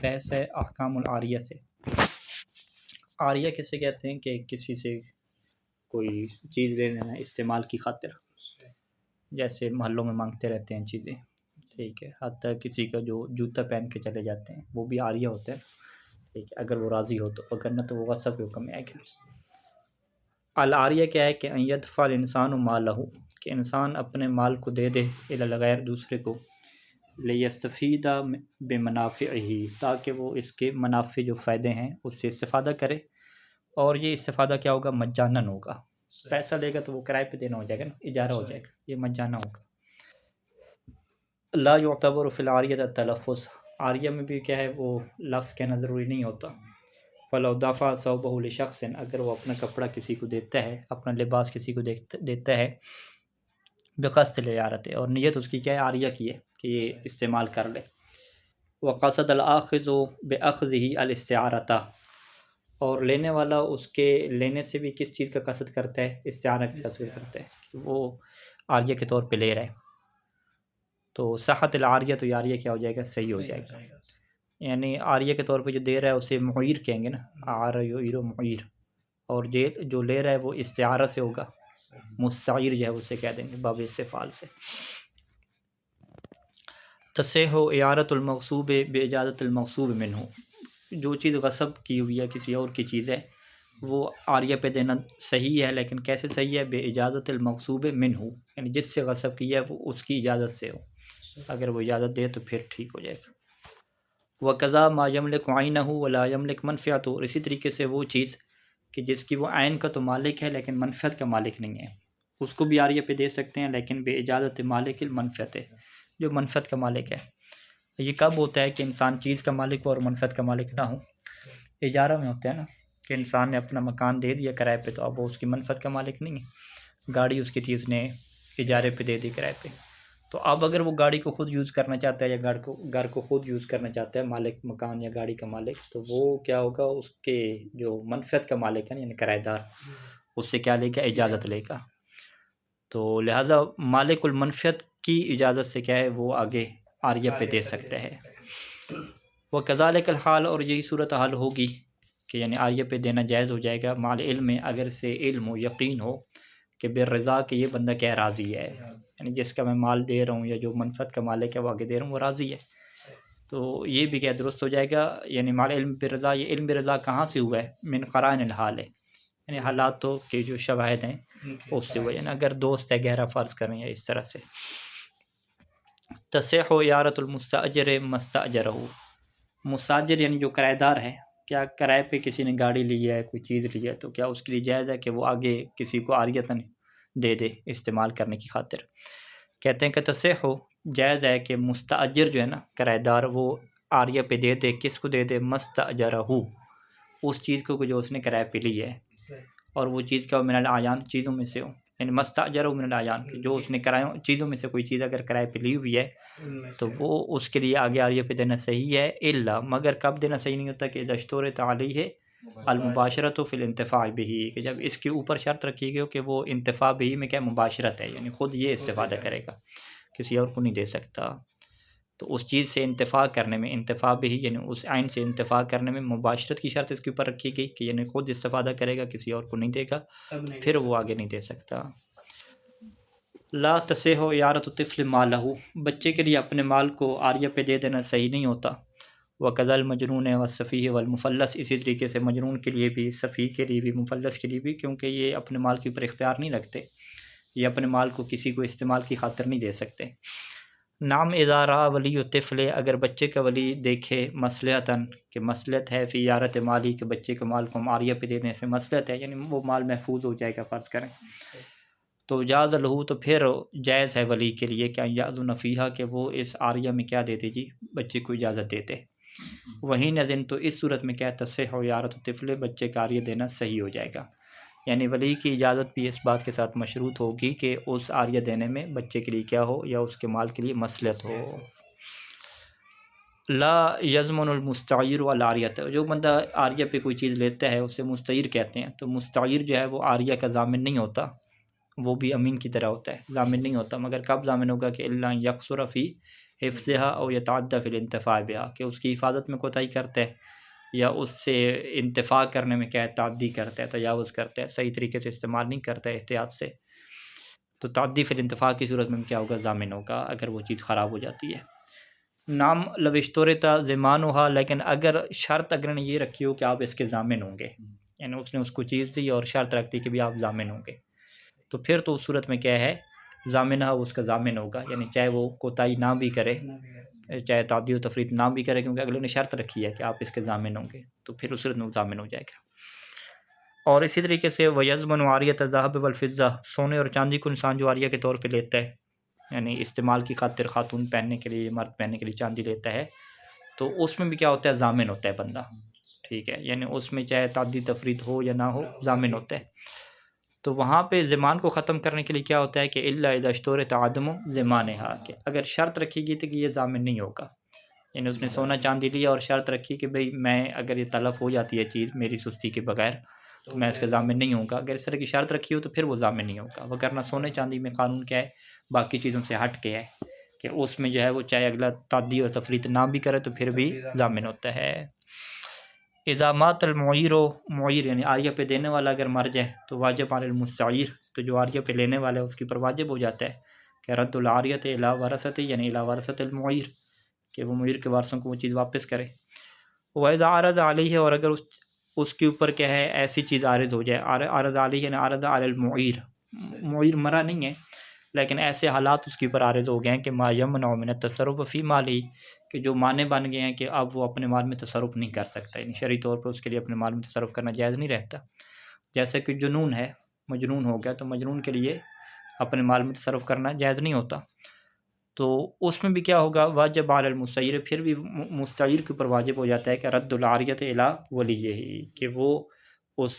بحث ہے احکام العاریہ سے۔ عاریہ کسے کہتے ہیں کہ کسی سے کوئی چیز لے لینا استعمال کی خاطر، جیسے محلوں میں مانگتے رہتے ہیں چیزیں، ٹھیک ہے، حتیٰ کسی کا جو جوتا پہن کے چلے جاتے ہیں وہ بھی عاریہ ہوتا ہے، ٹھیک ہے، اگر وہ راضی ہو تو، اگر نہ تو وہ غصب کے حکم میں آئے گا۔ العاریہ کیا ہے کہ ان یدفع الانسان مالہ، کہ انسان اپنے مال کو دے دے الی الغیر دوسرے کو، لیستفید بمنافعہ، تاکہ وہ اس کے منافع جو فائدے ہیں اس سے استفادہ کرے، اور یہ استفادہ کیا ہوگا؟ مجانن ہوگا، پیسہ لے گا تو وہ کرائے پہ دینا ہو جائے گا نا، اجارہ ہو جائے گا، یہ مجانہ ہوگا۔ لا یعتبر فی العاریہ التلفظ، عاریہ میں بھی کیا ہے وہ لفظ کہنا ضروری نہیں ہوتا۔ فلو دفع ثوبہ لشخص، اگر وہ اپنا کپڑا کسی کو دیتا ہے، اپنا لباس کسی کو دیتا ہے، بقصد العارۃ، اور نیت اس کی کیا ہے؟ عاریہ کی ہے کہ یہ استعمال کر لے۔ وقصد الآخذ بأخذہ الاستعارۃ، اور لینے والا اس کے لینے سے بھی کس چیز کا قصد کرتا ہے؟ استعارہ کا قصد کرتا ہے کہ وہ عاریہ کے طور پہ لے رہا ہے، تو صحت العاریہ، تو یہ عاریہ کیا ہو جائے گا؟ صحیح ہو جائے گا۔ یعنی عاریہ کے طور پہ جو دے رہا ہے اسے معیر کہیں گے نا، عار یعیر معیر، اور جو لے رہا ہے وہ استعارہ سے ہوگا، مستعیر جو ہے اسے کہہ دیں گے باب استفعال سے۔ تصح اعارۃ المغصوب باجازۃ المغصوب منہ، جو چیز غصب کی ہوئی ہے کسی اور کی چیز ہے وہ عاریہ پہ دینا صحیح ہے، لیکن کیسے صحیح ہے؟ باجازۃ المغصوب منہ، یعنی جس سے غصب کی ہے وہ اس کی اجازت سے ہو، اگر وہ اجازت دے تو پھر ٹھیک ہو جائے گا۔ وَقَضَى مَا يَمْلِكُ عَيْنَهُ وَلَا يَمْلِكُ مَنْفِعَتُهُ، اور اسی طریقے سے وہ چیز کہ جس کی وہ عین کا تو مالک ہے لیکن منفعت کا مالک نہیں ہے، اس کو بھی عاریہ پہ دے سکتے ہیں، لیکن بے اجازت مالک المنفعت، جو منفعت کا مالک ہے۔ یہ کب ہوتا ہے کہ انسان چیز کا مالک ہو اور منفعت کا مالک نہ ہو؟ اجارہ میں ہوتا ہے نا، کہ انسان نے اپنا مکان دے دیا کرائے پہ، تو اب وہ اس کی منفعت کا مالک نہیں ہے، گاڑی اس کی تھی، اس نے اجارے پہ دے دی کرائے پہ، تو اب اگر وہ گاڑی کو خود یوز کرنا چاہتا ہے یا گھر کو خود یوز کرنا چاہتا ہے مالک مکان یا گاڑی کا مالک، تو وہ کیا ہوگا؟ اس کے جو منفعت کا مالک ہے یعنی کرایہ دار، اس سے کیا لے گا؟ اجازت لے گا۔ تو لہٰذا مالک المنفعت کی اجازت سے کیا ہے وہ آگے عاریہ پہ دے سکتا ہے۔ وَكَذَلِكَ الْحَالُ، اور یہی صورت حال ہوگی کہ یعنی عاریہ پہ دینا جائز ہو جائے گا، مال علم، اگر سے علم ہو، یقین ہو کہ بالرضا، کہ یہ بندہ کیا راضی ہے، یعنی جس کا میں مال دے رہا ہوں یا جو منفعت کا مالک ہے وہ آگے دے رہا ہوں وہ راضی ہے، تو یہ بھی کیا درست ہو جائے گا۔ یعنی مال علم بالرضا، یہ علم بالرضا کہاں سے ہوا ہے؟ من قرائن الحال ہے، یعنی حالاتوں کے جو شواہد ہیں اس سے ہوا ہے، یعنی اگر دوست ہے گہرا فرض کریں یا اس طرح سے۔ تصح اعارۃ المستاجر مستاجرہ، مستاجر یعنی جو کرایہ دار ہے، کیا کرائے پہ کسی نے گاڑی لی ہے، کوئی چیز لی ہے، تو کیا اس کے لیے جائز ہے کہ وہ آگے کسی کو عاریۃً دے دے استعمال کرنے کی خاطر؟ کہتے ہیں کہ تصح، جائز ہے کہ مستاجر جو ہے نا کرایہ دار، وہ عاریہ پہ دے دے، کس کو دے دے؟ مستاجرہ، اس چیز کو جو اس نے کرائے پہ لی ہے، اور وہ چیز کیا ہو؟ من الاعیان، چیزوں میں سے ہو، یعنی مستاجرہ من الاعیان، جو اس نے کرایہ چیزوں میں سے کوئی چیز اگر کرائے پہ لی ہوئی ہے تو وہ اس کے لیے آگے عاریہ پہ دینا صحیح ہے، الا، مگر کب دینا صحیح نہیں ہوتا؟ کہ اذا اشترط علیہ المباشرۃ فی الانتفاع بہ، کہ جب اس کے اوپر شرط رکھی گئی ہو کہ وہ انتفاع بہ میں کیا مباشرت ہے، یعنی خود یہ استفادہ کرے گا، کسی اور کو نہیں دے سکتا، تو اس چیز سے انتفاع کرنے میں، انتفاع بہ یعنی اس عین سے انتفاع کرنے میں مباشرت کی شرط اس کے اوپر رکھی گئی کہ یعنی خود استفادہ کرے گا، کسی اور کو نہیں دے گا، پھر وہ آگے نہیں دے سکتا۔ لا تصح اعارۃ الطفل مالہ، بچے کے لیے اپنے مال کو عاریہ پہ دے دینا صحیح نہیں ہوتا۔ وَكَذَا الْمَجْنُونِ وَالسَّفِيهِ وَالْمُفَلَّسِ، اسی طریقے سے مجنون کے لیے بھی، سفیہ کے لیے بھی، مفلس کے لیے بھی، کیونکہ یہ اپنے مال کے اوپر اختیار نہیں رکھتے، یہ اپنے مال کو کسی کو استعمال کی خاطر نہیں دے سکتے۔ نعم اذا رأى ولی الطفل، اگر بچے کا ولی دیکھے مصلحتاً، کہ مصلحت ہے فی اعارۃ مالی، کہ بچے کے مال کو ہم عاریہ پہ دینے سے مصلحت ہے، یعنی وہ مال محفوظ ہو جائے گا فرض کریں، تو جاز لہ، تو پھر جائز ہے ولی کے لیے کہ یأذن فیہا، کہ وہ اس عاریہ میں کیا دیتے جی؟ بچے کو اجازت دیتے۔ وہی نظن، تو اس صورت میں کیا تصح اعارۃ الطفل، بچے کا عاریہ دینا صحیح ہو جائے گا، یعنی ولی کی اجازت بھی اس بات کے ساتھ مشروط ہوگی کہ اس عاریہ دینے میں بچے کے لیے کیا ہو، یا اس کے مال کے لیے مصلحت ہو۔ لا یضمن المستعیر العاریۃ، جو بندہ عاریہ پہ کوئی چیز لیتا ہے اسے مستعیر کہتے ہیں، تو مستعیر جو ہے وہ عاریہ کا ضامن نہیں ہوتا، وہ بھی امین کی طرح ہوتا ہے، ضامن نہیں ہوتا، مگر کب ضامن ہوگا؟ کہ الا یقصر فی حفظها او یتعدی فی الانتفاع بها، کہ اس کی حفاظت میں کوتاہی کرتا ہے یا اس سے انتفاع کرنے میں کیا ہے تعدی کرتا ہے، تجاوز کرتا ہے، صحیح طریقے سے استعمال نہیں کرتا ہے احتیاط سے، تو تعدی فی الانتفاع کی صورت میں کیا ہوگا، ضامن ہوگا اگر وہ چیز خراب ہو جاتی ہے۔ نام لو اشترط ضمانها، لیکن اگر شرط اگر نے یہ رکھی ہو کہ آپ اس کے ضامن ہوں گے، یعنی اس نے اس کو چیز دی اور شرط رکھتی کہ بھی آپ ضامن ہوں گے، تو پھر تو اس صورت میں کیا ہے، ضامنہ اس کا ضامن ہوگا، یعنی چاہے وہ کوتاہی نہ بھی کرے، چاہے تعدی و تفریط نہ بھی کرے، کیونکہ اگلے نے شرط رکھی ہے کہ آپ اس کے ضامن ہوں گے، تو پھر اس صورت میں وہ ضامن ہو جائے گا۔ اور اسی طریقے سے وَيَضْمَنُ عَارِيَةَ الذَّهَبِ وَالْفِضَّةِ، سونے اور چاندی کو انسان جو عاریہ کے طور پہ لیتا ہے، یعنی استعمال کی خاطر خاتون پہننے کے لیے، مرد پہننے کے لیے چاندی لیتا ہے، تو اس میں بھی کیا ہوتا ہے، ضامن ہوتا ہے بندہ، ٹھیک ہے، یعنی اس میں چاہے تعدی تفریط ہو یا نہ ہو، ضامن ہوتا ہے۔ تو وہاں پہ ضمان کو ختم کرنے کے لیے کیا ہوتا ہے کہ الا اذا اشترط عدم ضمانها، کہ اگر شرط رکھی گئی تو کہ یہ ضامن نہیں ہوگا، یعنی اس نے سونا چاندی لیا اور شرط رکھی کہ بھئی میں اگر یہ تلف ہو جاتی ہے چیز میری سستی کے بغیر تو میں اس کا ضامن نہیں ہوں گا، اگر اس طرح کی شرط رکھی ہو تو پھر وہ ضامن نہیں ہوگا، وگرنہ سونے چاندی میں قانون کیا ہے، باقی چیزوں سے ہٹ کے ہے کہ اس میں جو ہے وہ چاہے اگلا تعدی اور تفریط نہ بھی کرے تو پھر بھی ضامن ہوتا ہے۔ اذا مات المعیر، معیر یعنی عاریہ پہ دینے والا اگر مر جائے تو واجب علی المستعیر، تو جو عاریہ پہ لینے والا ہے اس کے اوپر واجب ہو جاتا ہے کہ رد العاریۃ الی ورثۃ، یعنی الی ورثۃ المعیر، کہ وہ معیر کے وارثوں کو وہ چیز واپس کرے۔ وَإِذَا عَرَضَ عَلَيْهِ، اور اگر اس کے اوپر کیا ہے ایسی چیز عارض ہو جائے، عرض علیہ یعنی عرض علی المعیر، معیر مرا نہیں ہے لیکن ایسے حالات اس کے اوپر عارض ہو گئے ہیں کہ ما یمنع من التصرف فی مالی، کہ جو معنی بن گئے ہیں کہ اب وہ اپنے مال میں تصرف نہیں کر سکتا، یعنی شرعی طور پر اس کے لیے اپنے مال میں تصرف کرنا جائز نہیں رہتا، جیسے کہ جنون ہے، مجنون ہو گیا تو مجنون کے لیے اپنے مال میں تصرف کرنا جائز نہیں ہوتا، تو اس میں بھی کیا ہوگا، واجب علی المستعیر، پھر بھی مستعیر کے اوپر واجب ہو جاتا ہے کہ رد العاریۃ الی ولیہ، کہ وہ اس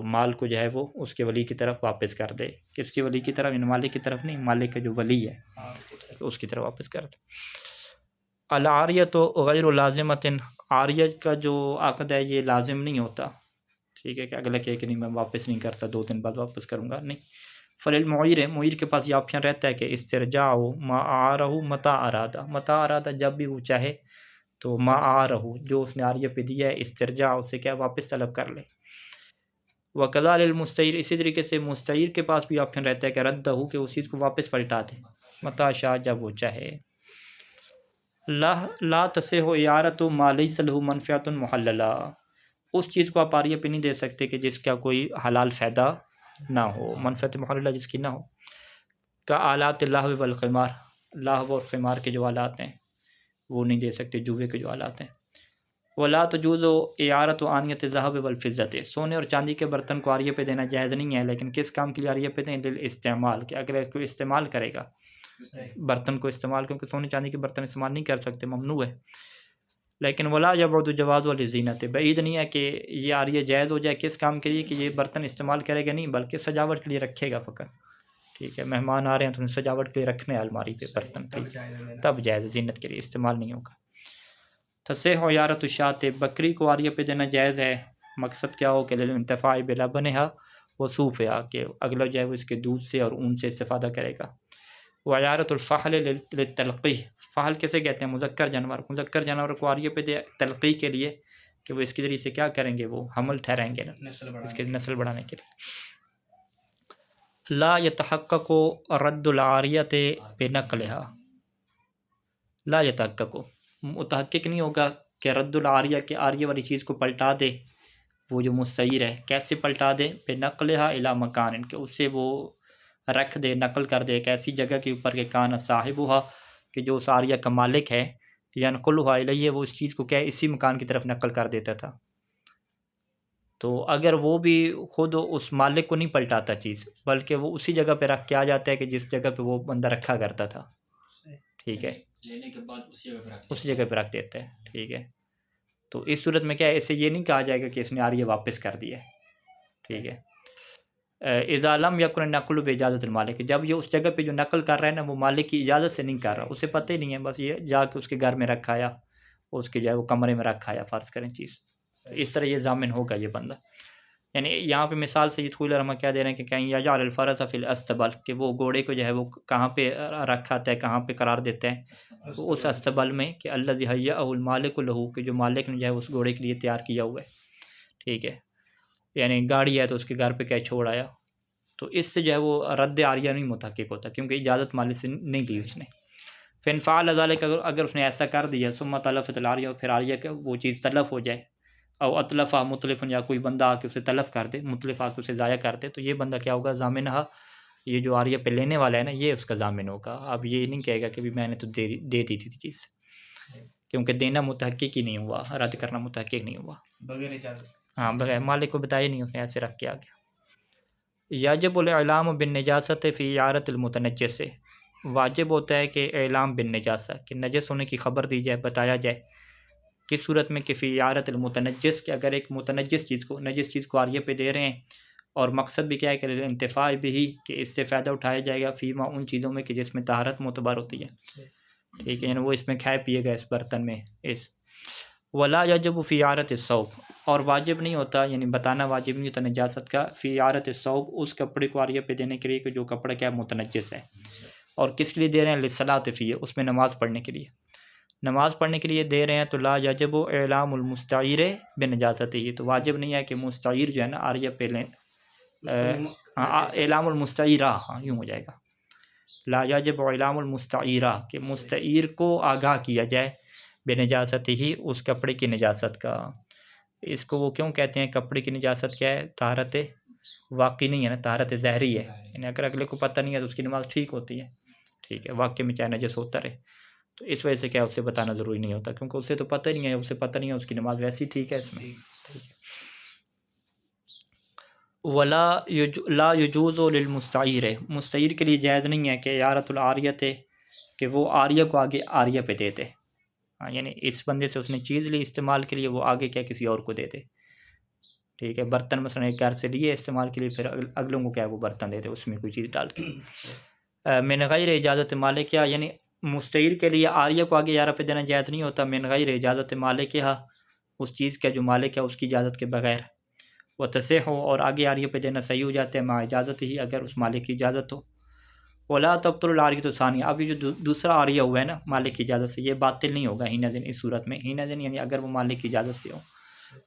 مال کو جو ہے وہ اس کے ولی کی طرف واپس کر دے، کس کی ولی کی طرف، یعنی مالک کی طرف نہیں، مالک کا جو ولی ہے اس کی طرف واپس کر دے۔ العاریۃ غیر لازمۃ، عاریہ کا جو عقد ہے یہ لازم نہیں ہوتا، ٹھیک ہے، کہ اگلا کہ نہیں میں واپس نہیں کرتا، 2 دن بعد واپس کروں گا، نہیں، فللمعیر، معیر کے پاس یہ آپشن رہتا ہے کہ استرجاع ما اعارہ متى ارادہ، متى ارادہ جب بھی وہ چاہے، تو ما اعارہ جو اس نے عاریہ پہ دیا ہے، استرجاع اسے کیا واپس طلب کر لے۔ وکذا للمستعیر، اسی طریقے سے مستعیر کے پاس بھی آپشن رہتا ہے کہ ردہ، کہ اس چیز کو واپس پلٹا دے، متى شاء جب وہ چاہے۔ لا تصح اعارۃ ما لیس له منفعۃ محللہ، اس چیز کو آپ عاریہ پہ نہیں دے سکتے کہ جس کا کوئی حلال فائدہ نہ ہو، منفعت محللہ جس کی نہ ہو، کا آلات اللہو والقمار، لہو اور قمار کے جو آلات ہیں وہ نہیں دے سکتے، جوے کے جو آلات ہیں۔ ولا تجوز اعارۃ آنیۃ الذہب والفضۃ، سونے اور چاندی کے برتن کو عاریہ پہ دینا جائز نہیں ہے، لیکن کس کام کے لیے عاریہ پہ دیں، للاستعمال، کہ اگر کوئی استعمال کرے گا برتن کو استعمال، کیونکہ سونے چاندی کے برتن استعمال نہیں کر سکتے، ممنوع ہے، لیکن ولا یبعد جواز للزینۃ، بعید نہیں ہے کہ یہ عاریہ جائز ہو جائے کس کام کے لیے، کہ یہ برتن استعمال کرے گا نہیں بلکہ سجاوٹ کے لیے رکھے گا فقط، ٹھیک ہے، مہمان آ رہے ہیں تو انہیں سجاوٹ کے لیے رکھنے الماری پہ برتن، ٹھیک، تب جائز، زینت کے لیے استعمال نہیں ہوگا۔ تصح اعارۃ الشاۃ، بکری کو عاریہ پہ دینا جائز ہے، مقصد کیا ہو کہ للانتفاع بلبنھا وصوفھا، کہ اگلا جو ہے وہ اس کے دودھ سے اور اون سے استفادہ کرے گا۔ وعیارۃ الفحل للتلقیح، فحل کیسے کہتے ہیں، مذکر جانور، مذکر جانور کو عاریہ پہ دے تلقیح کے لیے کہ وہ اس کے ذریعے سے کیا کریں گے، وہ حمل ٹھہرائیں گے نا، اس کی نسل بڑھانے کے لیے۔ لا یتحقق رد العاریۃ بنقلھا، لا یتحقق، متحقق نہیں ہوگا کہ رد العاریہ، کہ عاریہ والی چیز کو پلٹا دے وہ جو مستعیر ہے، کیسے پلٹا دے، بنقلھا الی مکان، کہ اس سے وہ رکھ دے، نقل کر دے ایک ایسی جگہ کے اوپر کہ کان صاحبھا، کہ جو اس عاریہ کا مالک ہے، ینقلھا الیہ، وہ اس چیز کو کیا ہے اسی مکان کی طرف نقل کر دیتا تھا، تو اگر وہ بھی خود اس مالک کو نہیں پلٹاتا چیز، بلکہ وہ اسی جگہ پہ رکھ کے آ جاتا ہے کہ جس جگہ پہ وہ بندہ رکھا کرتا تھا، ٹھیک ہے، لینے کے بعد اسی جگہ پہ رکھ دیتا ہے، ٹھیک ہے، تو اس صورت میں کیا ہے، اسے یہ نہیں کہا جائے گا کہ اس نے عاریہ واپس کر دیا ہے، ٹھیک ہے۔ اذا لم یکن النقل باجازت المالک، جب یہ اس جگہ پہ جو نقل کر رہا ہے نا وہ مالک کی اجازت سے نہیں کر رہا، اسے پتہ ہی نہیں ہے، بس یہ جا کے اس کے گھر میں رکھا آیا، اس کے جو ہے وہ کمرے میں رکھا آیا، فرض کریں چیز، اس طرح یہ ضامن ہوگا یہ بندہ۔ یعنی یہاں پہ مثال سید خوئی رحمہ کیا دے رہے ہیں کہ کہیں یجعل الفرس فی الاستبل، کہ وہ گھوڑے کو جو ہے وہ کہاں پہ رکھا ہے، کہاں پہ قرار دیتا ہے، تو اس استبل میں، کہ الذی حیأہ المالک لہ، کہ جو مالک نے جو ہے اس گھوڑے کے لیے تیار کیا ہوا ہے، ٹھیک ہے، یعنی گاڑی ہے تو اس کے گھر پہ کیا چھوڑ آیا، تو اس سے جو ہے وہ رد عاریہ نہیں متحقق ہوتا، کیونکہ اجازت مالک سے نہیں دی اس نے۔ فإن فعل ذلك، اگر اس نے ایسا کر دیا، ثم تلفت العاریہ، پھر عاریہ کہ وہ چیز تلف ہو جائے، او اتلفا متلف، یا کوئی بندہ آ کے اسے تلف کر دے، متلف آ کے اسے ضائع کر دے، تو یہ بندہ کیا ہوگا، ضامنہ، یہ جو عاریہ پہ لینے والا ہے نا، یہ اس کا ضامن ہوگا۔ اب یہ نہیں کہے گا کہ بھی میں نے تو دے دی تھی چیز، کیونکہ دینا متحقق ہی نہیں ہوا، رد کرنا متحقق نہیں ہوا، بغیر اجازت، ہاں بغیر مالک کو بتایا نہیں، اس نے ایسے رکھ کے آ گیا۔ یجب الاعلام بالنجاست فی اعارۃ المتنجس، سے واجب ہوتا ہے کہ اعلام بالنجاسہ، کہ نجس ہونے کی خبر دی جائے، بتایا جائے، کس صورت میں، کہ فی اعارۃ المتنجس، کہ اگر ایک متنجس چیز کو، نجس چیز کو عاریہ پہ دے رہے ہیں، اور مقصد بھی کیا ہے کہ انتفاع بھی، کہ اس سے فائدہ اٹھایا جائے گا، فیما، ان چیزوں میں کہ جس میں طہارت معتبر ہوتی ہے، ٹھیک ہے، یعنی وہ اس میں کھائے پیے گا اس برتن میں، اس ولا یجب فی اعارۃ الثوب، اور واجب نہیں ہوتا، یعنی بتانا واجب نہیں ہوتا نجاست کا، فی اعارۃ الثوب، اس کپڑے کو عاریہ پہ دینے کے لیے کہ جو کپڑا کیا متنجس ہے، اور کس لیے دے رہے ہیں، للصلاۃ فیہ، اس میں نماز پڑھنے کے لیے، نماز پڑھنے کے لیے دے رہے ہیں، تو لا یجب اعلام المستعیر بنجاستہ، تو واجب نہیں ہے کہ مستعیر جو ہے نا عاریہ پہ لیں، اعلام المستعیرہ، ہاں یوں ہو جائے گا، لا یجب اعلام المستعیرہ، کہ مستعیر کو آگاہ کیا جائے، بنجاست ہی، اس کپڑے کی نجاست کا۔ اس کو وہ کیوں کہتے ہیں کپڑے کی نجاست، کیا ہے، طہارت واقعی نہیں ہے نا، طہارت ظاہری ہے، یعنی اگر اگلے کو پتہ نہیں ہے تو اس کی نماز ٹھیک ہوتی ہے، ٹھیک ہے، واقعی میں چاہے نجس ہوتا رہے، تو اس وجہ سے کیا اسے بتانا ضروری نہیں ہوتا، کیونکہ اسے تو پتہ نہیں ہے، اسے پتہ نہیں ہے، اس کی نماز ویسی ٹھیک ہے اس میں۔ لا یجوز للمستعیر، مستعیر کے لیے جائز نہیں ہے کہ اعارۃ العاریۃ، کہ وہ عاریہ کو آگے عاریہ پہ دے دے، یعنی اس بندے سے اس نے چیز لی استعمال کے لیے، وہ آگے کیا کسی اور کو دے دے، ٹھیک ہے، برتن مثلا ایک گھر سے لیے استعمال کے لیے، پھر اگلوں کو کیا وہ برتن دے دے اس میں کوئی چیز ڈال کے، من غیر اجازت مالک، یعنی مستعیر کے لیے عاریہ کو آگے عاریہ پہ دینا جائز نہیں ہوتا، من غیر اجازت مالک، اس چیز کا جو مالک ہے اس کی اجازت کے بغیر، وہ تصح ہو، اور آگے عاریہ پہ دینا صحیح ہو جاتا ہے، مع اجازت ہی، اگر اس مالک کی اجازت ہو۔ ولا تبطل العاریۃ الثانیہ، اب یہ جو دوسرا عاریہ ہوا ہے نا مالک کی اجازت سے، یہ باطل نہیں ہوگا حینئذ، اس صورت میں، حینئذ یعنی اگر وہ مالک کی اجازت سے ہو،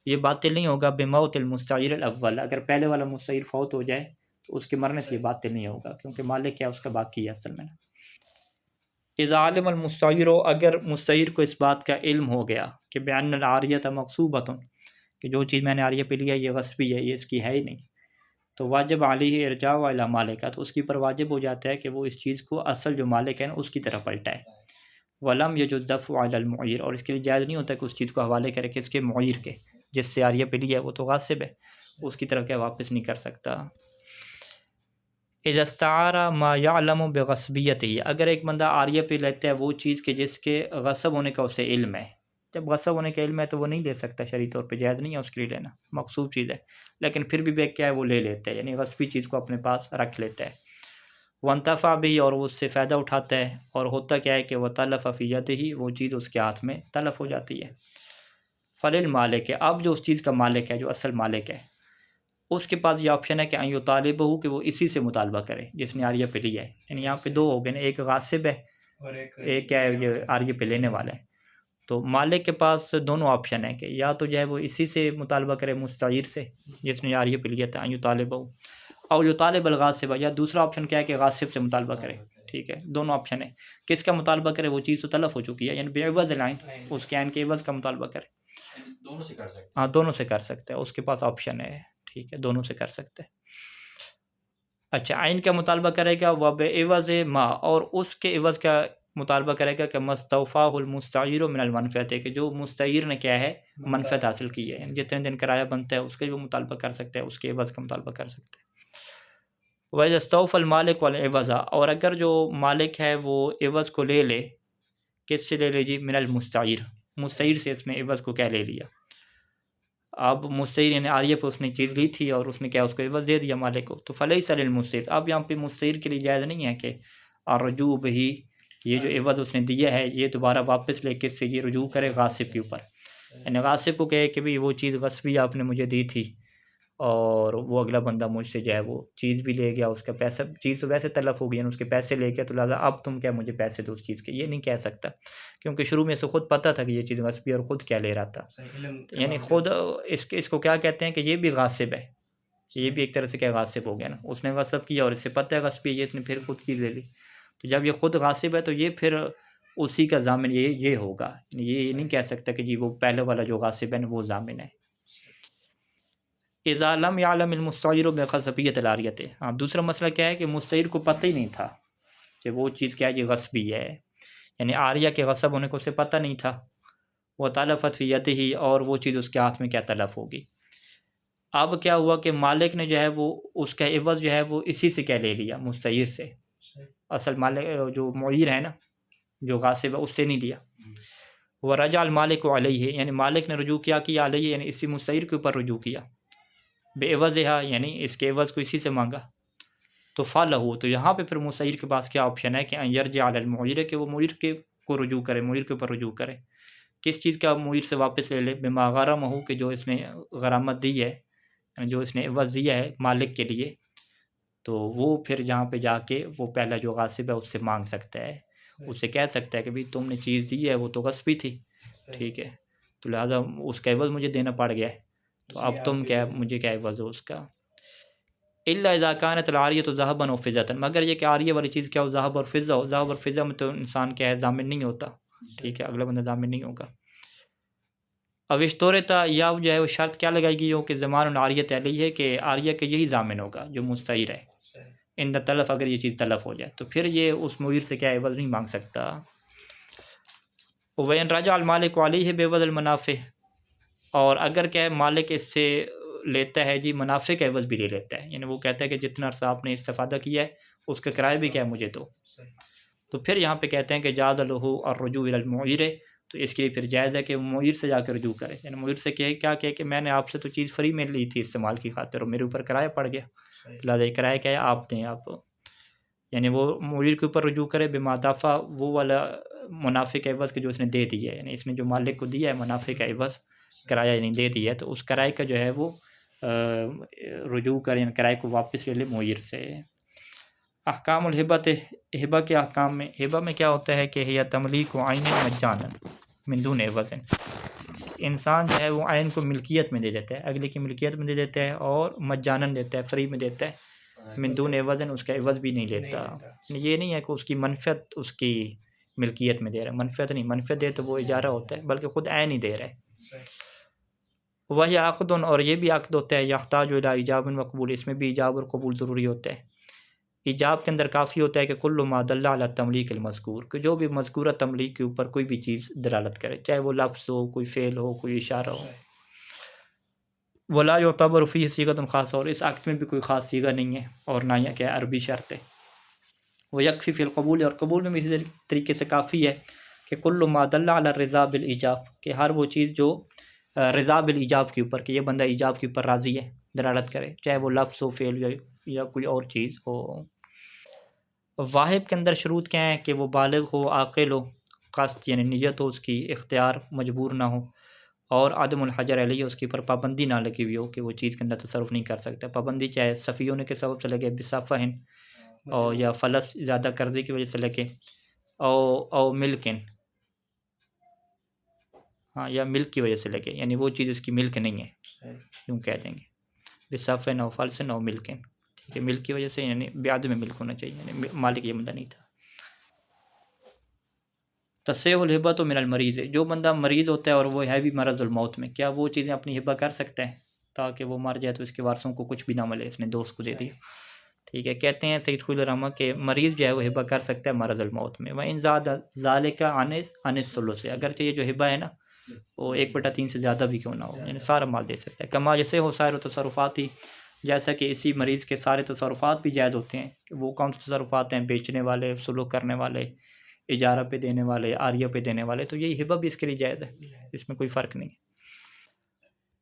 یہ باطل نہیں ہوگا، بموت المستعیر الاول، اگر پہلے والا مستعیر فوت ہو جائے تو اس کے مرنے سے یہ باطل نہیں ہوگا، کیونکہ مالک کیا اس کا باقی ہے اصل میں۔ اذا علم المستعیر، اگر مستعیر کو اس بات کا علم ہو گیا کہ بان العاریۃ مغصوبۃ، کہ جو چیز میں نے عاریہ پہ لیا یہ غصبی ہے، یہ اس کی ہے ہی نہیں، تو واجب علیہ ارجاع الی مالکہ، تو اس کی پر واجب ہو جاتا ہے کہ وہ اس چیز کو اصل جو مالک ہے نا اس کی طرف پلٹائے، ولم یجوز دفع علی المعیر، اور اس کے لیے جائز نہیں ہوتا کہ اس چیز کو حوالے کرے کس کے، معیر کے، جس سے عاریہ پہ لیا ہے وہ تو غاصب ہے، اس کی طرف کیا واپس نہیں کر سکتا۔ اذا استعار ما یعلم بغصبیتہ، اگر ایک بندہ عاریہ پہ لیتا ہے وہ چیز کہ جس کے غصب ہونے کا اسے علم ہے، جب غصب ہونے کا علم ہے تو وہ نہیں لے سکتا، شرعی طور پہ جائز نہیں ہے اس کے لیے لینا، مغصوب چیز ہے، لیکن پھر بھی کیا ہے وہ لے لیتا ہے، یعنی غصبی چیز کو اپنے پاس رکھ لیتا ہے، وانتفع بھی، اور وہ اس سے فائدہ اٹھاتا ہے، اور ہوتا کیا ہے کہ وہ تلف فی یدہ، وہ چیز اس کے ہاتھ میں تلف ہو جاتی ہے، فللمالک، اب جو اس چیز کا مالک ہے، جو اصل مالک ہے، اس کے پاس یہ آپشن ہے کہ ان یطالبہ، کہ وہ اسی سے مطالبہ کرے جس نے عاریہ پہ لیا ہے، یعنی یہاں پہ دو ہو گئے نا، ایک غاصب ہے اور ایک کیا ہے یہ عاریہ پہ لینے والا ہے، تو مالک کے پاس دونوں آپشن ہیں کہ یا تو جو ہے وہ اسی سے مطالبہ کرے مستعیر سے جس نے عاریہ پہ لیا تھا، ان یطالبہ، اور یطالب الغاصب، یا دوسرا آپشن کیا ہے کہ غاصب سے مطالبہ کرے، ٹھیک ہے، دونوں آپشن ہیں، کس کا مطالبہ کرے، وہ چیز تو تلف ہو چکی ہے، یعنی بعوض العین، اس کے عین کے عوض کا مطالبہ کرے، دونوں سے کر سکتے، ہاں دونوں سے کر سکتے ہیں، اس کے پاس آپشن ہے، ٹھیک ہے، دونوں سے کر سکتے ہیں۔ اچھا، عین کا مطالبہ کرے گا، وبعوض ما، اور اس کے عوض کا مطالبہ کرے گا کہ مستوفاہ المستعیر من المنفعت، کہ جو مستعیر نے کیا ہے منفعت حاصل کی ہے، یعنی جتنے دن کرایہ بنتا ہے اس کا جو مطالبہ کر سکتے ہیں، اس کے عوض کا مطالبہ کر سکتے ہیں۔ وَإِذَا اسْتَوْفَى الْمَالِكُ وَالْعِوَضَ، اور اگر جو مالک ہے وہ عوض کو لے لے، کس سے لے لے جی، من المستعیر، مستعیر سے اس نے عوض کو کیا لے لیا، اب مستعیر یعنی عاریہ پہ اس نے چیز لی تھی اور اس نے کیا اس کو عوض دے دیا مالک کو، تو فلیس للمستعیر، اب یہاں پہ مستعیر کے لیے جائز نہیں ہے کہ الرجوع بہ، کہ یہ جو عوض اس نے دیا ہے یہ دوبارہ واپس لے کس سے، یہ رجوع کرے غاصب کے اوپر، یعنی غاصب کو کہے کہ بھی وہ چیز غصبی آپ نے مجھے دی تھی اور وہ اگلا بندہ مجھ سے جو ہے وہ چیز بھی لے گیا، اس کا پیسہ، چیز تو ویسے تلف ہو گئی، اس کے پیسے لے گیا، تو لہٰذا اب تم کیا مجھے پیسے دو اس چیز کے، یہ نہیں کہہ سکتا، کیونکہ شروع میں سے خود پتہ تھا کہ یہ چیز غصبی اور خود کیا لے رہا تھا. یعنی خود اس کو کیا کہتے ہیں کہ یہ بھی غاصب ہے، یہ بھی ایک طرح سے کیا غاصب ہو گیا نا، اس نے غصب کیا اور اس سے پتہ ہے غصبی ہے، یہ اس نے پھر خود چیز لے لی. تو جب یہ خود غاصب ہے تو یہ پھر اسی کا ضامن یہ ہوگا، یہ نہیں کہہ سکتا کہ جی وہ پہلے والا جو غاصب ہے نا وہ ضامن ہے. اذا لم يعلم المستعیر بغصبیۃ العاریۃ. ہاں دوسرا مسئلہ کیا ہے کہ مستعیر کو پتہ ہی نہیں تھا کہ وہ چیز کیا ہے یہ غصبی ہے، یعنی عاریہ کے غصب ہونے کو اسے پتہ نہیں تھا. وہ تلفت فی یدہ، اور وہ چیز اس کے ہاتھ میں کیا تلف ہوگی. اب کیا ہوا کہ مالک نے جو ہے وہ اس کا عوض جو ہے وہ اسی سے کیا لے لیا، مستعیر سے. اصل مالک جو معیر ہے نا، جو غاصب ہے، اس سے نہیں لیا. ورجع المالک علیہ، یعنی مالک نے رجوع کیا علیہ، یعنی اسی مستعیر کے اوپر رجوع کیا. بے عوضہا، یعنی اس کے عوض کو اسی سے مانگا. تو فالہ، تو یہاں پہ پھر مستعیر کے پاس کیا آپشن ہے کہ ان یرجع علی المعیر، کہ وہ معیر کو رجوع کرے، معیر کے اوپر رجوع کرے. کس چیز کا معیر سے واپس لے لے؟ بما غرمہ، کہ جو اس نے غرامت دی ہے، جو اس نے عوض دیا ہے مالک کے لیے، تو وہ پھر جہاں پہ جا کے وہ پہلا جو غاصب ہے اس سے مانگ سکتا ہے. اس سے کہہ سکتا ہے کہ بھئی تم نے چیز دی ہے وہ تو غصبی تھی، ٹھیک ہے، تو لہٰذا اس کا عوض مجھے دینا پڑ گیا ہے، تو اب تم کیا مجھے کیا عوض ہو اس کا. الا اذا كانت العاریۃ ذهبا وفضة، مگر یہ کہ عاریہ والی چیز کیا ہو، ذهب اور فضہ ہو. ذهب اور فضہ میں تو انسان کیا ہے ضامن نہیں ہوتا، ٹھیک ہے، اگلا بندہ ضامن نہیں ہوگا. اب اشتورتا، یا جو ہے وہ شرط کیا لگائی گئی ہو کہ زمان العاریۃ علیہ ہے، کہ عاریہ کے یہی ضامن ہوگا جو مستعیر ہے. ان تلف، اگر یہ چیز تلف ہو جائے تو پھر یہ اس معیر سے کیا عوض نہیں مانگ سکتا. وَإِنْ رَجَعَ الْمَالِكُ عَلَيْهِ بِعِوَضِ الْمَنَافِعِ، اور اگر کیا ہے مالک اس سے لیتا ہے جی منافع کا عوض بھی لے لیتا ہے، یعنی وہ کہتا ہے کہ جتنا عرصہ آپ نے استفادہ کیا ہے اس کا کرایہ بھی کیا ہے مجھے دو. تو پھر یہاں پہ کہتے ہیں کہ جاز له الرجوع الى المعیر، تو اس کے لیے پھر جائز ہے کہ وہ معیر سے جا کے رجوع کرے. یعنی معیر سے کیا کہ میں نے آپ سے تو چیز فری میں لی تھی استعمال کی خاطر، اور میرے اوپر کرایہ پڑ گیا، لہٰذا یہ کرایہ کیا ہے آپ دیں آپ. یعنی وہ معیر کے اوپر رجوع کرے بما دفع، وہ والا منافع کا عوض کہ جو اس نے دے دیا ہے، یعنی اس نے جو مالک کو دیا ہے منافع کا عوض کرایہ یعنی دے دیا ہے، تو اس کرایہ کا جو ہے وہ رجوع کریں، یعنی کرایہ کو واپس لے لے معیر سے. احکام الہبۃ، ہبہ کے احکام میں، ہبہ میں کیا ہوتا ہے کہ ہی تملیک و عین مجانا من دون عوض، انسان جو ہے وہ عین کو ملکیت میں دے دیتا ہے، اگلے کی ملکیت میں دے دیتا ہے، اور مجانن دیتا ہے، فری میں دیتا ہے، من دون عوض، اس کا عوض بھی نہیں لیتا. یہ نہیں ہے کہ اس کی منفعت اس کی ملکیت میں دے رہا ہے، منفعت نہیں، منفعت دے تو وہ اجارہ ہوتا ہے، بلکہ خود عین ہی دے رہا ہے. وہی عقد، اور یہ بھی عقد ہوتا ہے، یحتاج الی ایجاب و قبول، اس میں بھی ایجاب اور قبول ضروری ہوتا ہے. ایجاب کے اندر کافی ہوتا ہے کہ کل ما دل علی التملیک المذکور، کہ جو بھی مذکورہ تملیک کے اوپر کوئی بھی چیز دلالت کرے، چاہے وہ لفظ ہو، کوئی فعل ہو، کوئی اشارہ ہو. ولا یعتبر فیہ صیغۃ خاصہ، اور اس عقد میں بھی کوئی خاص صیغہ نہیں ہے، اور نہ یہ کیا عربی شرط ہے. وہ یکفی فی القبول، اور قبول میں بھی اسی طریقے سے کافی ہے کہ کل ما دل علی الرضا بالایجاب، کہ ہر وہ چیز جو رضا بالایجاب کے اوپر، کہ یہ بندہ ایجاب کے اوپر راضی ہے، دلالت کرے، چاہے وہ لفظ ہو، فعل یا کوئی اور چیز ہو. واہب کے اندر شروط کیا ہیں کہ وہ بالغ ہو، عاقل ہو، قصد یعنی نیت ہو اس کی، اختیار مجبور نہ ہو، اور عدم الحجر علیہ، اس کے اوپر پابندی نہ لگی ہوئی ہو کہ وہ چیز کے اندر تصرف نہیں کر سکتا. پابندی چاہے سفی ہونے کے سبب سے لگے، بصفہن، اور یا فلس زیادہ قرضے کی وجہ سے لگے، او ملکن، ہاں، یا ملک کی وجہ سے لگے، یعنی وہ چیز اس کی ملک نہیں ہے، یوں کہہ دیں گے، بصفہن او فلسن او ملکن، ٹھیک ہے، ملک کی وجہ سے یعنی بعدم ملک ہونا چاہیے، یعنی مالک یہ بندہ نہیں تھا. تصیح الہبۃ من المریض، جو بندہ مریض ہوتا ہے اور وہ ہے بھی مرض الموت میں، کیا وہ چیزیں اپنی ہبہ کر سکتا ہے تاکہ وہ مر جائے تو اس کے وارثوں کو کچھ بھی نہ ملے، اس نے دوست کو دے دیا، ٹھیک ہے. کہتے ہیں سید خلیل الرحمہ کہ مریض جو ہے وہ ہبہ کر سکتا ہے مرض الموت میں. وَإِنْ زَادَ ذَلِكَ عَنِ الثُّلُثِ، اگرچہ یہ جو ہبہ ہے نا وہ 1/3 سے زیادہ بھی کیوں نہ ہو، یعنی سارا مال دے سکتا ہے. کما جیسے ہو سائر تصرفات ہی، جیسا کہ اسی مریض کے سارے تصرفات بھی جائز ہوتے ہیں. کہ وہ کون سے تصرفات ہیں؟ بیچنے والے، سلوک کرنے والے، اجارہ پہ دینے والے، عاریہ پہ دینے والے، تو یہی ہبہ بھی اس کے لیے جائز ہے، اس میں کوئی فرق نہیں.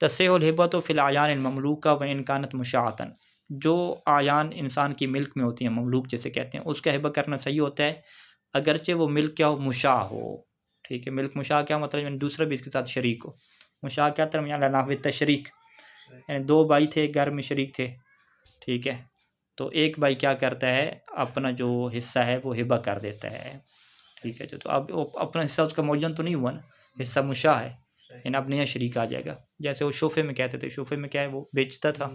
تصیح الہبۃ فی الاعیان المملوکہ وان کانت مشاعۃ، جو اعیان انسان کی ملک میں ہوتی ہیں، مملوک جسے کہتے ہیں، اس کا ہبہ کرنا صحیح ہوتا ہے اگرچہ وہ ملک کیا ہو، مشاع ہو، ٹھیک ہے. ملک مشاع کیا مطلب؟ یعنی دوسرا بھی اس کے ساتھ شریک ہو. مشاع کیا ترجمہ؟ علی نحو تشریک، یعنی دو بھائی تھے گھر میں شریک تھے، ٹھیک ہے، تو ایک بھائی کیا کرتا ہے اپنا جو حصہ ہے وہ ہبہ کر دیتا ہے، ٹھیک ہے، تو اب اپنا حصہ اس کا موجن تو نہیں ہوا نا، حصہ مشاع ہے، یعنی اب نیا شریک آ جائے گا، جیسے وہ شوفے میں کہتے تھے، شوفے میں کیا ہے وہ بیچتا تھا،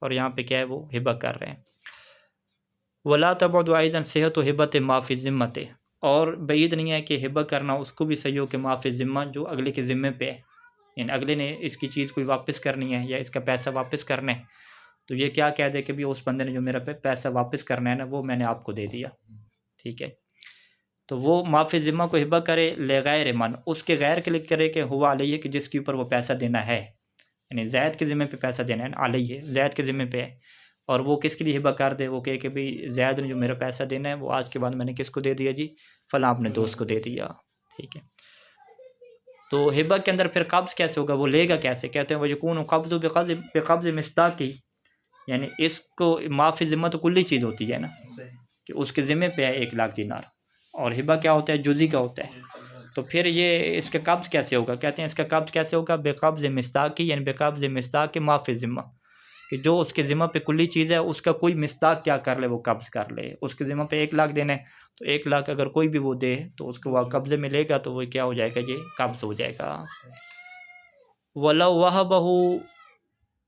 اور یہاں پہ کیا ہے وہ ہبہ کر رہے ہیں۔ ولا تبعد ايضا صحت و ہبت ما فی ذمت، اور بعید نہیں ہے کہ ہبہ کرنا اس کو بھی صحیح ہو کہ ما فی ذمہ، جو اگلے کے ذمے پہ ہے، یعنی اگلے نے اس کی چیز کوئی واپس کرنی ہے یا اس کا پیسہ واپس کرنا ہے، تو یہ کیا کہہ دے کہ بھی اس بندے نے جو میرا پیسہ واپس کرنا ہے نا وہ میں نے آپ کو دے دیا، ٹھیک ہے، تو وہ ما فی ذمہ کو ہبہ کرے لغیر من، اس کے غیر کے لیے کرے کہ ہوا علیہ، کہ جس کے اوپر وہ پیسہ دینا ہے، یعنی زید کے ذمے پہ پیسہ دینا ہے، علیہ زید کے ذمے پہ ہے، اور وہ کس کے لیے ہبہ کر دے، وہ کہے کہ بھئی زید نے جو میرا پیسہ دینا ہے وہ آج کے بعد میں نے کس کو دے دیا جی، فلاں اپنے دوست کو دے دیا، ٹھیک ہے۔ تو ہبہ کے اندر پھر قبض کیسے ہوگا، وہ لے گا کیسے، کہتے ہیں وَيَكُونُ قَبْضُ بِقَبْضِ مِصْدَاقِهِ، یعنی اس کو ما فی ذمہ تو کلی چیز ہوتی ہے نا، کہ اس کے ذمے پہ ہے 1,00,000 دینار، اور ہبہ کیا ہوتا ہے، جزئی کا ہوتا ہے، تو پھر یہ اس کا قبض کیسے ہوگا، کہتے ہیں اس کا قبض کیسے ہوگا، بقبض مصداق، یعنی بقبض مصداق ما فی ذمہ، کہ جو اس کے ذمہ پہ کلی چیز ہے اس کا کوئی مصداق کیا کر لے، وہ قبض کر لے، اس کے ذمہ پہ 1,00,000 دینا ہے، تو 1,00,000 اگر کوئی بھی وہ دے تو اس کو وہ قبضے میں لے گا، تو وہ کیا ہو جائے گا، یہ قبض ہو جائے گا۔ وَلَوْ وَهَبَهُ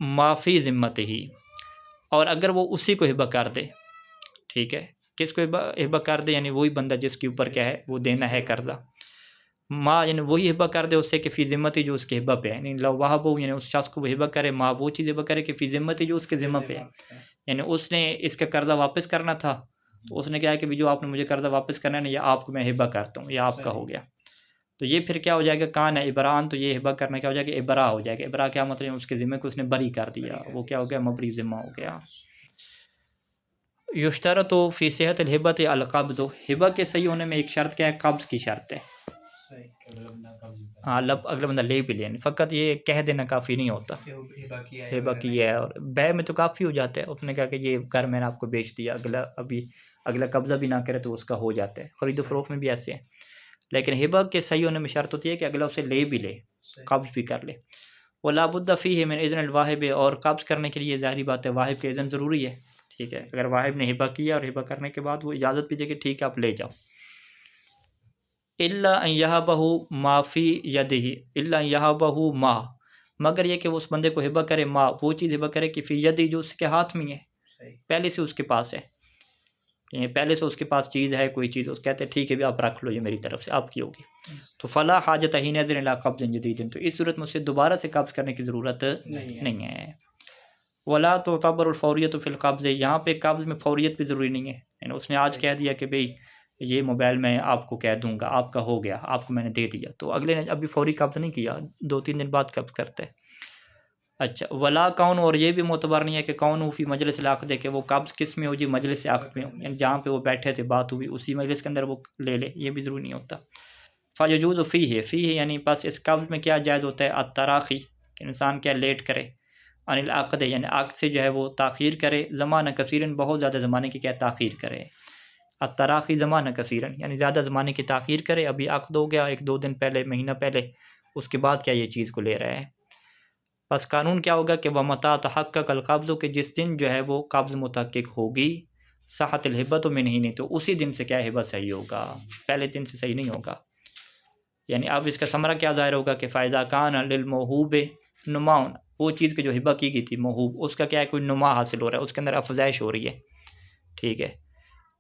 مَا فِي ذِمَّتِهِ، اور اگر وہ اسی کو ہبہ کر دے، ٹھیک ہے، کس کو ہبہ کر دے، یعنی وہی بندہ جس کے اوپر کیا ہے وہ دینا ہے قرضہ، ما یعنی وہی ہبہ کر دے اس سے کہ فی ذمتی، جو اس کے ہبہ پہ ہے، یعنی لو وہبہ، یعنی اس شخص کو وہ ہبہ کرے، ما وہ چیز ہبہ کرے کہ فی ذمتی، جو اس کے ذمہ پہ ہے، یعنی اس نے اس کا قرضہ واپس کرنا تھا، تو اس نے کہا کہ جو آپ نے مجھے قرضہ واپس کرنا ہے نا، یہ آپ کو میں ہبہ کرتا ہوں، یہ آپ کا ہو گیا، تو یہ پھر کیا ہو جائے گا، کان ہے ابران، تو یہ ہبہ کرنا کیا ہو جائے گا، ابرا ہو جائے گا، ابرا کیا مطلب، اس کے ذمہ کو اس نے بری کر دیا، وہ کیا ہو گیا، مبری ذمہ ہو گیا۔ یشترط فی صحت الہبۃ القبض، ہبہ کے صحیح ہونے میں ایک شرط کیا ہے، قبض کی شرط ہے، ہاں اگلا بندہ لے بھی لے، فقط یہ کہہ دینا کافی نہیں ہوتا، ہبہ کی ہے، اور بے میں تو کافی ہو جاتا ہے، اس نے کہا کہ یہ گھر میں نے آپ کو بیچ دیا، اگلا قبضہ بھی نہ کرے تو اس کا ہو جاتا ہے، خرید و فروخت میں بھی ایسے ہیں، لیکن ہبہ کے صحیح ہونے میں شرط ہوتی ہے کہ اگلا اسے لے بھی لے، قبض بھی کر لے، وَلَا بُدَّ فِيهِ مِنْ إِذْنِ الْوَاهِبِ، اور قبض کرنے کے لیے ظاہری بات ہے واہب کے اذن ضروری ہے، ٹھیک ہے، اگر واہب نے ہبہ کیا اور ہبہ کرنے کے بعد وہ اجازت بھی دے کہ ٹھیک ہے آپ لے جاؤ، إِلَّا أَنْ يَهَبَهُ مَا فِي يَدِهِ، إِلَّا أَنْ يَهَبَهُ مَا، مگر یہ کہ وہ اس بندے کو ہبہ کرے، ما وہ چیز ہبہ کرے کہ فی یدی، جو اس کے ہاتھ میں ہے، پہلے سے اس کے پاس ہے، یعنی پہلے سے اس کے پاس چیز ہے، کوئی چیز، اس کہتے ہیں ٹھیک ہے بھی آپ رکھ لو، یہ میری طرف سے آپ کی ہوگی، تو فلا حاجت حینئذ الی قبض جدید، تو اس صورت میں اسے دوبارہ سے قبض کرنے کی ضرورت نہیں ہے۔ ولا تعتبر الفوریت فی القبض، یہاں پہ قبض میں فوریت بھی ضروری نہیں ہے، یعنی اس نے آج کہہ دیا کہ بھئی یہ موبائل میں آپ کو کہہ دوں گا، آپ کا ہو گیا، آپ کو میں نے دے دیا، تو اگلے نے ابھی فوری قبض نہیں کیا، 2-3 دن بعد قبض کرتا ہے۔ اچھا، ولا کون، اور یہ بھی معتبر نہیں ہے کہ کون فی مجلس العقد، کہ وہ قبض کس میں ہو جی، مجلس عقد میں ہو، یعنی جہاں پہ وہ بیٹھے تھے بات ہوئی اسی مجلس کے اندر وہ لے لے، یہ بھی ضروری نہیں ہوتا۔ فیجوز فیہ یعنی بس اس قبض میں کیا جائز ہوتا ہے، التراخی، کہ انسان کیا لیٹ کرے، عن العقد یعنی عقد سے جو ہے وہ تاخیر کرے، زمانہ کثیرن بہت زیادہ زمانے کی کیا تاخیر کرے، التراخی زمانہ کثیرن یعنی زیادہ زمانے کی تاخیر کرے، ابھی عقد ہو گیا 1-2 دن پہلے، مہینہ پہلے، اس کے بعد کیا یہ چیز کو لے رہا ہے، بس قانون کیا ہوگا کہ وَمَتَى تَحَقَّقَ الْقَبْضُ، کہ جس دن جو ہے وہ قبض متحقق ہوگی، صحت الہبۃ منہ، نہیں تو اسی دن سے کیا ہبہ صحیح ہوگا، پہلے دن سے صحیح نہیں ہوگا، یعنی اب اس کا ثمرہ کیا ظاہر ہوگا کہ فائدہ کان للموہوب نماؤن، وہ چیز کی جو ہبہ کی گئی تھی موہوب، اس کا کیا ہے کوئی نما حاصل ہو رہا ہے، اس کے اندر افزائش ہو رہی ہے، ٹھیک ہے،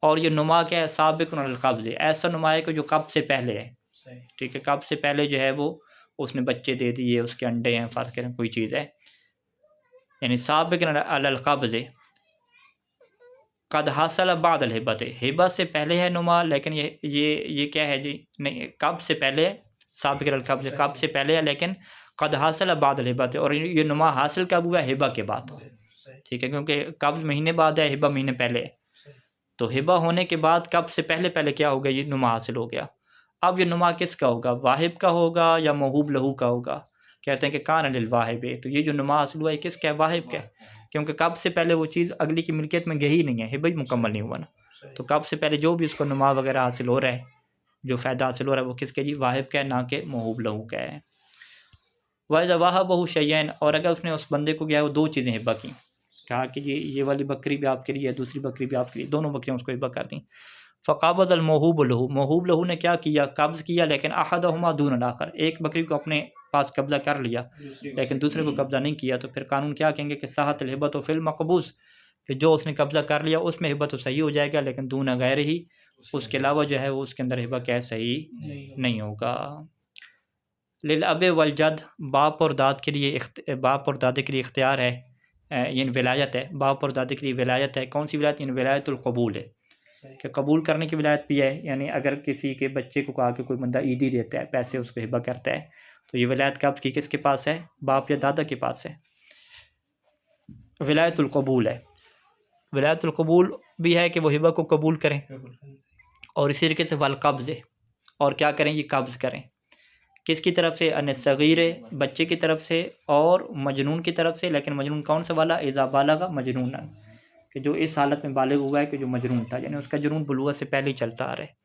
اور یہ نما کیا ہے، سابق القبض، ایسا نما ہے کہ جو قبض سے پہلے ہے، ٹھیک ہے، قبض سے پہلے جو ہے وہ اس نے بچے دے دیے، اس کے انڈے ہیں، فرض کریں کوئی چیز ہے، یعنی سابق علی القبض، قد حاصل بعد الہبۃ، ہبہ سے پہلے ہے نما، لیکن یہ کیا ہے جی، نہیں قبض سے پہلے، سابق علی القبض قبض سے پہلے ہے، لیکن قد حاصل بعد الہبۃ، اور یہ نما حاصل کب ہوا ہے، ہبہ کے بعد، ٹھیک ہے، کیونکہ قبض مہینے بعد ہے، ہبہ مہینے پہلے ہے، تو ہبہ ہونے کے بعد قبض سے پہلے کیا ہوگا، یہ نما حاصل ہو گیا، اب یہ نما کس کا ہوگا، واہب کا ہوگا یا موہوب لہو کا ہوگا، کہتے ہیں کہ کان للواہب، تو یہ جو نما حاصل ہوا ہے کس کا ہے، واہب کا ہے، کیونکہ قبض سے پہلے وہ چیز اگلی کی ملکیت میں گئی نہیں ہے، ہبہ ہی مکمل نہیں ہوا نا، تو قبض سے پہلے جو بھی اس کو نما وغیرہ حاصل ہو رہا ہے، جو فائدہ حاصل ہو رہا ہے وہ کس کے جی، واہب کا ہے، نہ کہ موہوب لہو کا ہے۔ وَإِذَا وَهَبَهُ شَيْئًا، اور اگر اس نے اس بندے کو کیا وہ دو چیزیں ہبہ کی، کہا کہ جی یہ والی بکری بھی آپ کے لیے ہے، دوسری بکری بھی آپ کے لیے، دونوں بکریاں اس کو ہبہ کر دیں. فقابض الموہوب لہو، موہوب لہو نے کیا کیا، قبض کیا، لیکن احدہما دون الاخر، ایک بکری کو اپنے پاس قبضہ کر لیا لیکن دوسرے کو قبضہ نہیں کیا. تو پھر قانون کیا کہیں گے کہ صحت الہبۃ فی المقبوض، کہ جو اس نے قبضہ کر لیا اس میں ہبہ تو صحیح ہو جائے گا، لیکن دون غیر ہی، اس کے علاوہ جو ہے وہ اس کے اندر ہبہ کیا صحیح نہیں ہوگا. للاب والجد، باپ اور داد کے لیے باپ اور دادے کے لیے اختیار ہے، یعنی ولایت ہے، باپ اور دادے کے لیے ولایت ہے. کون سی ولایت؟ یعنی ولایت القبول ہے، کہ قبول کرنے کی ولایت بھی ہے. یعنی اگر کسی کے بچے کو کہا کہ کوئی بندہ عیدی دیتا ہے، پیسے اس کو ہبہ کرتا ہے، تو یہ ولایت قبض کی کس کے پاس ہے؟ باپ یا دادا کے پاس ہے. ولایت القبول ہے. ولایت القبول بھی ہے کہ وہ ہبہ کو قبول کریں، اور اسی طریقے سے والقبض ہے، اور کیا کریں؟ یہ قبض کریں. کس کی طرف سے؟ ان صغیر، بچے کی طرف سے، اور مجنون کی طرف سے. لیکن مجنون کون سا والا؟ اذا بالغ مجنون، کہ جو اس حالت میں بالغ ہوا ہے کہ جو مجنون تھا، یعنی اس کا جنون بلوغت سے پہلے ہی چلتا آ رہا ہے.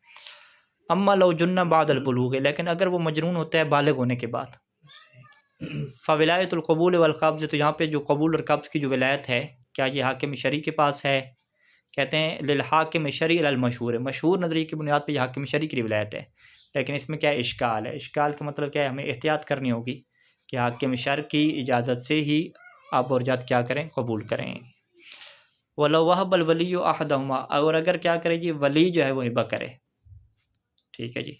اما لو جن بعد البلوغ، لیکن اگر وہ مجنون ہوتا ہے بالغ ہونے کے بعد، فولایت القبول والقبض، تو یہاں پہ جو قبول اور قبض کی جو ولایت ہے، کیا یہ حاکم شرعی کے پاس ہے؟ کہتے ہیں للحاکم شرعی علی المشہور، مشہور نظریے کی بنیاد پہ یہ حاکم شرعی کی ولایت ہے. لیکن اس میں کیا اشکال ہے؟ اشکال کا مطلب کیا ہے؟ ہمیں احتیاط کرنی ہوگی کہ حاکم شرع کی اجازت سے ہی اب اور جد کیا کریں؟ قبول کریں. وَلَوْ وَهَبَ الْوَلِيُّ أَحَدَهُمَا، اور اگر کیا کرے جی ولی جو ہے وہ ہبہ کرے، ٹھیک ہے جی،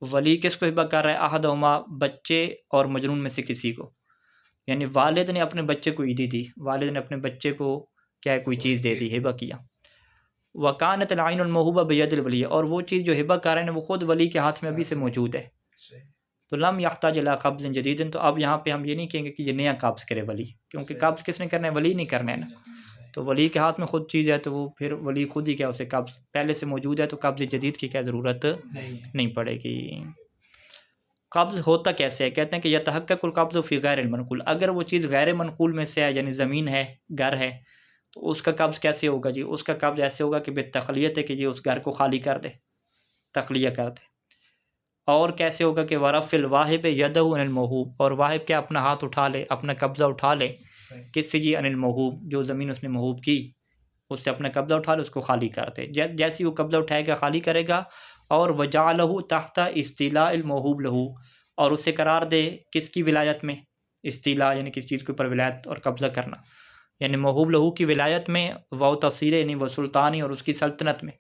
ولی کس کو ہبہ کر رہا ہے؟ أَحَدَهُمَا، بچے اور مجنون میں سے کسی کو. یعنی والد نے اپنے بچے کو عیدی دی، والد نے اپنے بچے کو کیا کوئی چیز دے دی، ہبہ کیا. وَكَانَتِ الْعَيْنُ الْمَوْهُوبَةُ بِيَدِ الْوَلِيِّ، اور وہ چیز جو ہبہ کر رہے ہیں وہ خود ولی کے ہاتھ میں ابھی سے موجود ہے. تو لم يحتاج الى قبض جدید، تو اب یہاں پہ ہم یہ نہیں کہیں گے کہ یہ نیا قبض کرے ولی، کیونکہ قبض کس نے کرنا ہے؟ ولی نہیں کرنا ہے نا. تو ولی کے ہاتھ میں خود چیز ہے، تو وہ پھر ولی خود ہی کیا اسے قبض پہلے سے موجود ہے، تو قبض جدید کی کیا ضرورت نہیں پڑے گی. قبض ہوتا کیسے ہے؟ کہتے ہیں کہ یتحقق القبض فی غیر المنقول، اگر وہ چیز غیر منقول میں سے ہے، یعنی زمین ہے، گھر ہے، تو اس کا قبض کیسے ہوگا جی؟ اس کا قبض ایسے ہوگا کہ بالتخلیت ہے، کہ یہ اس گھر کو خالی کر دے، تخلیہ کر دے. اور کیسے ہوگا کہ ورف الواہب یدہ عن الموہوب، اور واہب کیا اپنا ہاتھ اٹھا لے، اپنا قبضہ اٹھا لے، کس سے جی؟ عن الموہوب، جو زمین اس نے موہوب کی اس سے اپنا قبضہ اٹھا لے، اس کو خالی کر دے. جیسی وہ قبضہ اٹھائے گا خالی کرے گا. اور وجعلہ تحت استیلاء الموہوب لہو، اور اسے قرار دے کس کی ولایت میں؟ استیلاء یعنی کس چیز کے اوپر ولایت اور قبضہ کرنا، یعنی موہوب لہو کی ولایت میں، وہ تفسیر یعنی وہ سلطانی اور اس کی سلطنت میں،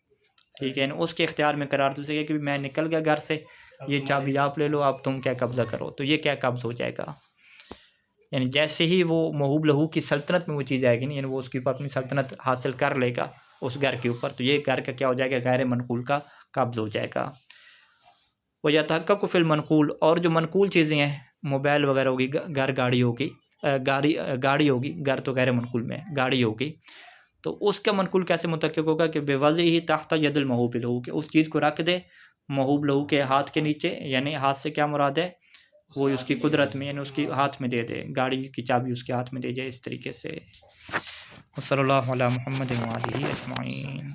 ٹھیک ہے، یعنی اس کے اختیار میں قرار دے سکے کہ میں نکل گیا گھر سے، یہ چابی آپ لے لو، اب تم کیا قبضہ کرو. تو یہ کیا قبض ہو جائے گا؟ یعنی جیسے ہی وہ موہوب لہو کی سلطنت میں وہ چیز آئے گی نا، یعنی وہ اس کے اوپر اپنی سلطنت حاصل کر لے گا اس گھر کے اوپر، تو یہ گھر کا کیا ہو جائے گا؟ غیر منقول کا قبض ہو جائے گا. وہ یتحقق فی المنقول، اور جو منقول چیزیں ہیں، موبائل وغیرہ ہوگی، گھر گاڑی ہوگی، گاڑی ہوگی، گھر تو غیر منقول میں ہے، گاڑی ہوگی، تو اس کا منقول کیسے متحقق ہوگا؟ کہ بے وضع ہی تحت ید الموہوب لہو، کہ اس چیز کو رکھ دے موہوب لہو کے ہاتھ کے نیچے. یعنی ہاتھ سے کیا مراد ہے؟ وہ اس کی قدرت میں، یعنی اس کی ہاتھ میں دے دے، گاڑی کی چابی اس کے ہاتھ میں دے جائے، اس طریقے سے. صلی اللہ علی محمد و آلہ اجمعین.